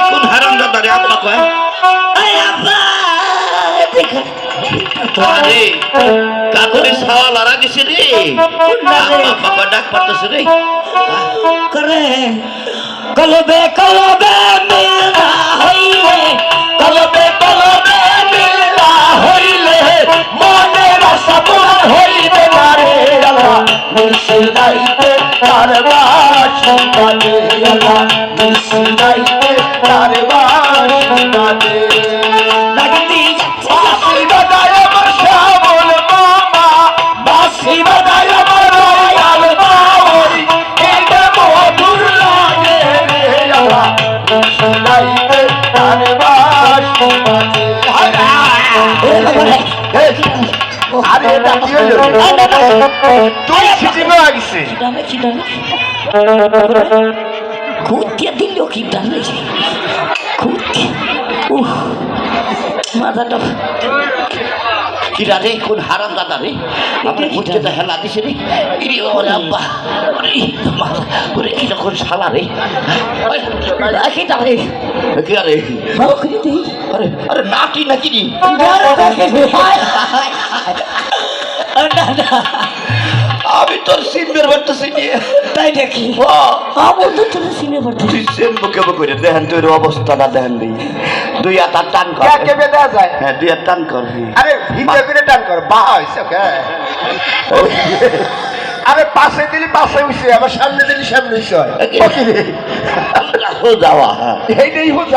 কোন হারামজাদা রে আব্বা কয় এই আব্বা দেখা আরে কাকুরে সাওয়া লড়া গেছে রে আব্বা বাবা ডাক পারতেছে রে করে কলবে কলবে মিলা হইলে কলবে কলবে মিলা হইলে মনের আশা পূরণ হইবে না রে আল্লাহ নিশিদাইতে তার বাসি বাজে আল্লাহ নিশিদাইতে তার বাসি বাজে লাগতি বাসি বাজায় আমার শ্যামল মামা বাসি বাজায় আমার রয়াল বাউল এটা মধুর লাগে রে আল্লাহ নিশিদাইতে তার বাসি বাজে আরে এটা কি হলো তুই সিজিনো আগিছে খুঁটিয়ে দিল কি ডানে খুঁটি মাথাটা কিরা রে কোন হারামজাদা রে আমার বুঝতে তো হেলা দিছে রে ইরে ওরে আব্বা ওরে মাথা ওরে কি রকম শালা রে কি ডানে কি আরে আরে আরে নাকি নাকি নি আমি তোর সিনবের বাড়তেছি নিয়ে তাই নাকি আমি তো তোর সিনে পড়তে তুই সেন বুকে বুকে দেখেন তোর অবস্থাটা দেখেন নেই দুই হাত টান কর কেবে দেয়া যায় হ্যাঁ দুই হাত টান কর আরে ভিতরে করে টান কর বা হইছে ওকে আরে পাশে দিলি পাশে হইছে আবার সামনে দিলি সামনে হইছে ওকে রে যাওয়া হ্যাঁ এইটাই হচ্ছে